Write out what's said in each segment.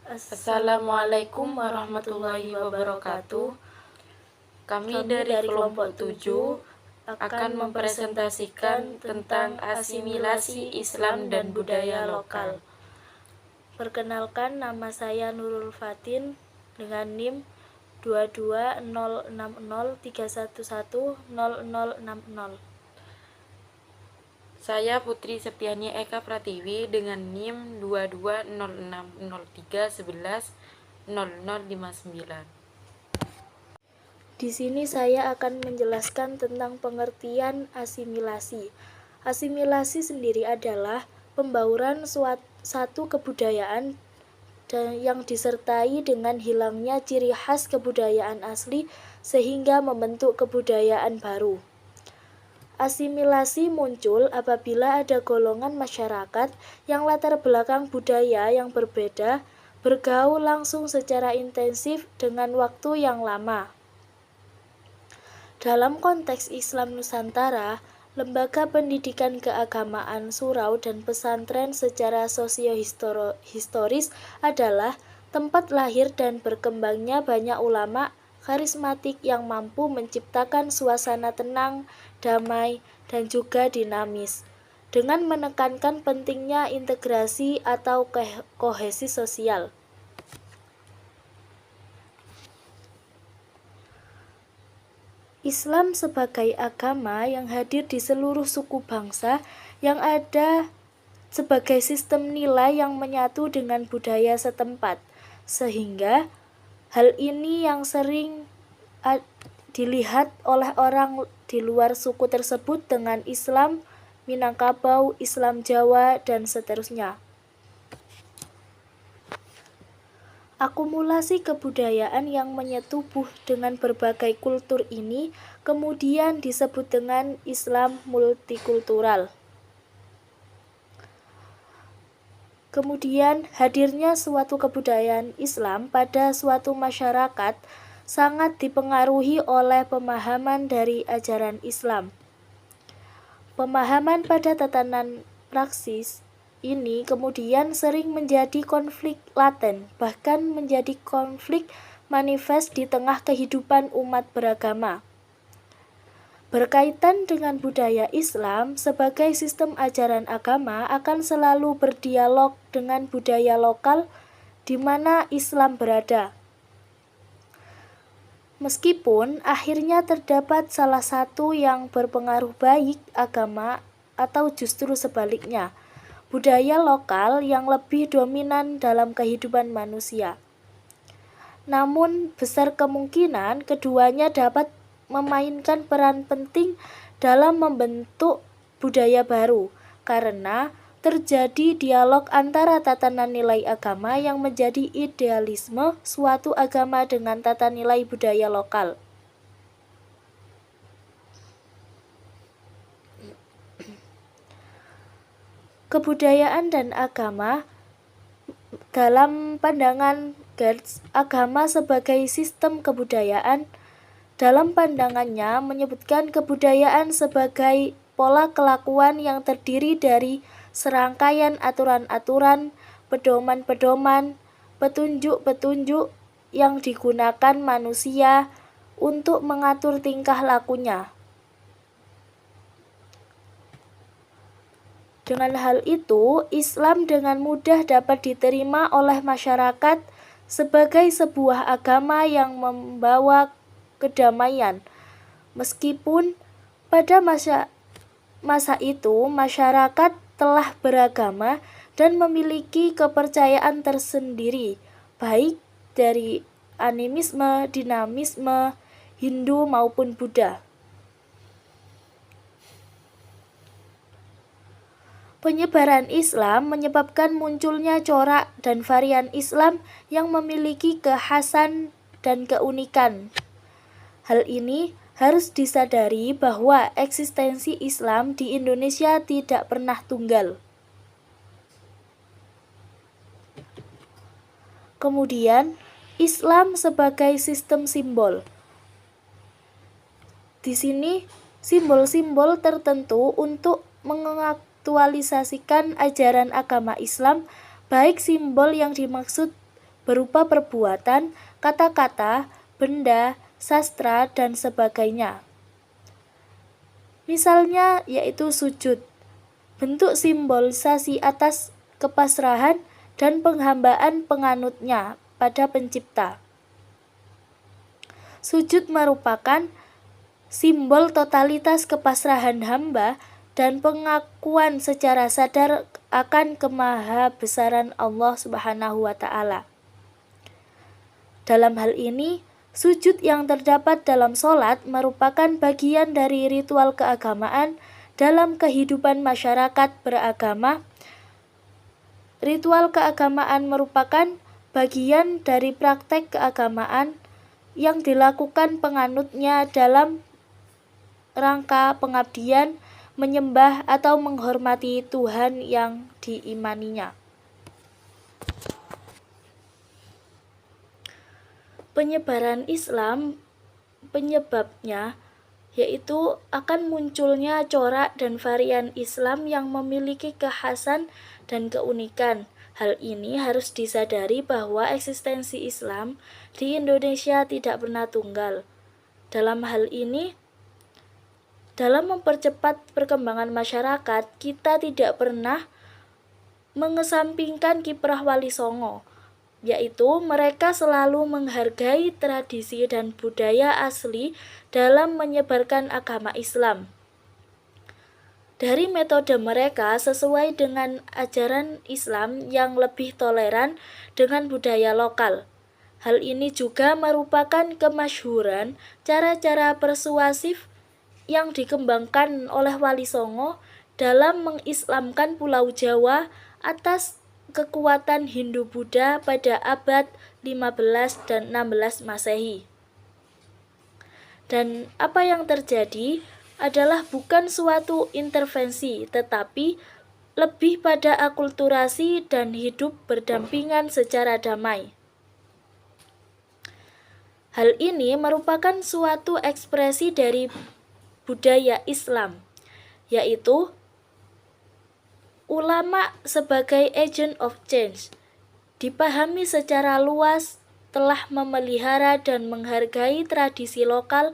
Assalamualaikum warahmatullahi wabarakatuh. Kami dari kelompok 7 akan mempresentasikan tentang asimilasi Islam dan budaya lokal. Perkenalkan, nama saya Nurul Fatin dengan NIM 2206031100060. Saya Putri Septiani Eka Pratiwi dengan NIM 220603110059. Di sini saya akan menjelaskan tentang pengertian asimilasi. Asimilasi sendiri adalah pembauran satu kebudayaan yang disertai dengan hilangnya ciri khas kebudayaan asli sehingga membentuk kebudayaan baru. Asimilasi muncul apabila ada golongan masyarakat yang latar belakang budaya yang berbeda bergaul langsung secara intensif dengan waktu yang lama. Dalam konteks Islam Nusantara, lembaga pendidikan keagamaan, surau, dan pesantren secara sosio-historis adalah tempat lahir dan berkembangnya banyak ulama karismatik yang mampu menciptakan suasana tenang, damai, dan juga dinamis, dengan menekankan pentingnya integrasi atau kohesi sosial. Islam sebagai agama yang hadir di seluruh suku bangsa yang ada sebagai sistem nilai yang menyatu dengan budaya setempat, sehingga hal ini yang sering dilihat oleh orang di luar suku tersebut dengan Islam Minangkabau, Islam Jawa, dan seterusnya. Akumulasi kebudayaan yang menyetubuh dengan berbagai kultur ini kemudian disebut dengan Islam multikultural. Kemudian hadirnya suatu kebudayaan Islam pada suatu masyarakat sangat dipengaruhi oleh pemahaman dari ajaran Islam. Pemahaman pada tatanan praksis ini kemudian sering menjadi konflik laten, bahkan menjadi konflik manifest di tengah kehidupan umat beragama. Berkaitan dengan budaya Islam sebagai sistem ajaran agama akan selalu berdialog dengan budaya lokal di mana Islam berada. Meskipun akhirnya terdapat salah satu yang berpengaruh baik agama atau justru sebaliknya, budaya lokal yang lebih dominan dalam kehidupan manusia. Namun besar kemungkinan keduanya dapat memainkan peran penting dalam membentuk budaya baru, karena terjadi dialog antara tatanan nilai agama yang menjadi idealisme suatu agama dengan tata nilai budaya lokal. Kebudayaan dan agama. Dalam pandangan Gertz, agama sebagai sistem kebudayaan dalam pandangannya menyebutkan kebudayaan sebagai pola kelakuan yang terdiri dari serangkaian aturan-aturan, pedoman-pedoman, petunjuk-petunjuk yang digunakan manusia untuk mengatur tingkah lakunya. Dengan hal itu, Islam dengan mudah dapat diterima oleh masyarakat sebagai sebuah agama yang membawa kedamaian. Meskipun pada masa itu masyarakat telah beragama dan memiliki kepercayaan tersendiri, baik dari animisme, dinamisme, Hindu maupun Buddha. Penyebaran Islam menyebabkan munculnya corak dan varian Islam yang memiliki kekhasan dan keunikan. Hal ini harus disadari bahwa eksistensi Islam di Indonesia tidak pernah tunggal. Kemudian, Islam sebagai sistem simbol. Di sini, simbol-simbol tertentu untuk mengaktualisasikan ajaran agama Islam, baik simbol yang dimaksud berupa perbuatan, kata-kata, benda, sastra, dan sebagainya. Misalnya yaitu sujud, bentuk simbolisasi atas kepasrahan dan penghambaan penganutnya pada pencipta. Sujud merupakan simbol totalitas kepasrahan hamba dan pengakuan secara sadar akan kemahabesaran Allah Subhanahu wa Ta'ala. Dalam hal ini, sujud yang terdapat dalam sholat merupakan bagian dari ritual keagamaan dalam kehidupan masyarakat beragama. Ritual keagamaan merupakan bagian dari praktek keagamaan yang dilakukan penganutnya dalam rangka pengabdian, menyembah atau menghormati Tuhan yang diimaninya. Penyebaran Islam penyebabnya yaitu akan munculnya corak dan varian Islam yang memiliki kekhasan dan keunikan. Hal ini harus disadari bahwa eksistensi Islam di Indonesia tidak pernah tunggal. Dalam hal ini, dalam mempercepat perkembangan masyarakat, kita tidak pernah mengesampingkan kiprah Wali Songo, yaitu mereka selalu menghargai tradisi dan budaya asli dalam menyebarkan agama Islam. Dari metode mereka sesuai dengan ajaran Islam yang lebih toleran dengan budaya lokal. Hal ini juga merupakan kemasyhuran cara-cara persuasif yang dikembangkan oleh Wali Songo dalam mengislamkan Pulau Jawa atas kekuatan Hindu-Buddha pada abad 15 dan 16 Masehi. Dan apa yang terjadi adalah bukan suatu intervensi, tetapi lebih pada akulturasi dan hidup berdampingan secara damai. Hal ini merupakan suatu ekspresi dari budaya Islam, yaitu ulama sebagai agent of change, dipahami secara luas telah memelihara dan menghargai tradisi lokal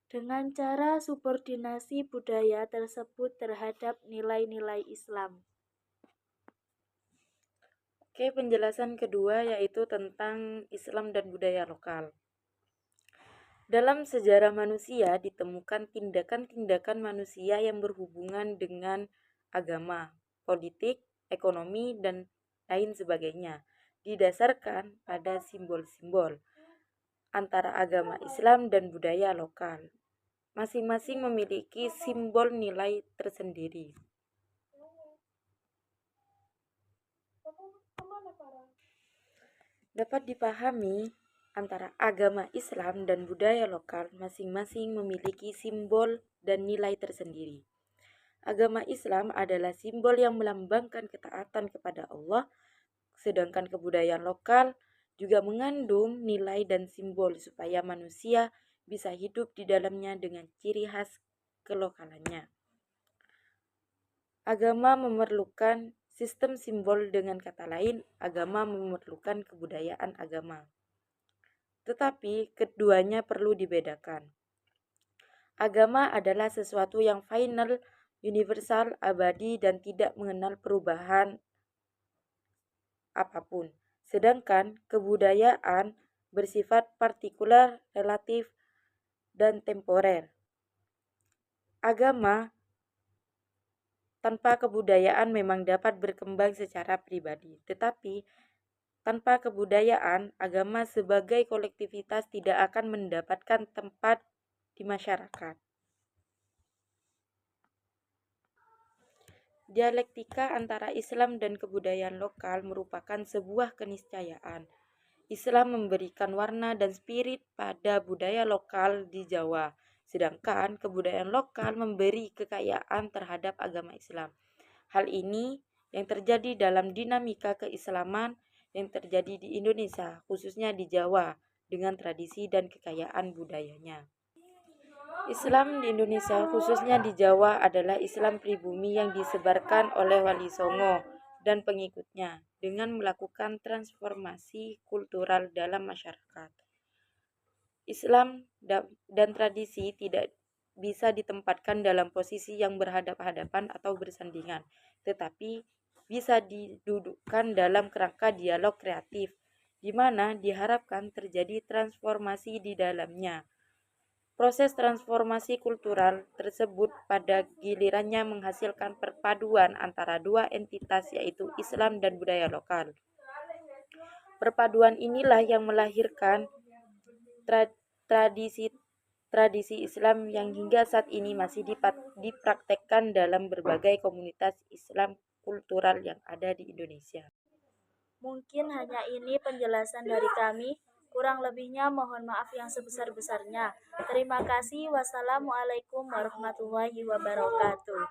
dengan cara subordinasi budaya tersebut terhadap nilai-nilai Islam. Oke, penjelasan kedua yaitu tentang Islam dan budaya lokal. Dalam sejarah manusia ditemukan tindakan-tindakan manusia yang berhubungan dengan agama, politik, ekonomi, dan lain sebagainya, didasarkan pada simbol-simbol antara agama Islam dan budaya lokal. Masing-masing memiliki simbol nilai tersendiri. Dapat dipahami antara agama Islam dan budaya lokal masing-masing memiliki simbol dan nilai tersendiri. Agama Islam adalah simbol yang melambangkan ketaatan kepada Allah, sedangkan kebudayaan lokal juga mengandung nilai dan simbol supaya manusia bisa hidup di dalamnya dengan ciri khas kelokalannya. Agama memerlukan sistem simbol, dengan kata lain, agama memerlukan kebudayaan agama. Tetapi keduanya perlu dibedakan. Agama adalah sesuatu yang final, universal, abadi, dan tidak mengenal perubahan apapun. Sedangkan kebudayaan bersifat partikular, relatif, dan temporer. Agama tanpa kebudayaan memang dapat berkembang secara pribadi, tetapi tanpa kebudayaan, agama sebagai kolektivitas tidak akan mendapatkan tempat di masyarakat. Dialektika antara Islam dan kebudayaan lokal merupakan sebuah keniscayaan. Islam memberikan warna dan spirit pada budaya lokal di Jawa, sedangkan kebudayaan lokal memberi kekayaan terhadap agama Islam. Hal ini yang terjadi dalam dinamika keislaman yang terjadi di Indonesia, khususnya di Jawa, dengan tradisi dan kekayaan budayanya. Islam di Indonesia, khususnya di Jawa, adalah Islam pribumi yang disebarkan oleh Wali Songo dan pengikutnya dengan melakukan transformasi kultural dalam masyarakat. Islam dan tradisi tidak bisa ditempatkan dalam posisi yang berhadapan-hadapan atau bersandingan, tetapi bisa didudukkan dalam kerangka dialog kreatif, di mana diharapkan terjadi transformasi di dalamnya. Proses transformasi kultural tersebut pada gilirannya menghasilkan perpaduan antara dua entitas yaitu Islam dan budaya lokal. Perpaduan inilah yang melahirkan tradisi Islam yang hingga saat ini masih dipraktekkan dalam berbagai komunitas Islam kultural yang ada di Indonesia. Mungkin hanya ini penjelasan dari kami. Kurang lebihnya mohon maaf yang sebesar-besarnya. Terima kasih. Wassalamualaikum warahmatullahi wabarakatuh.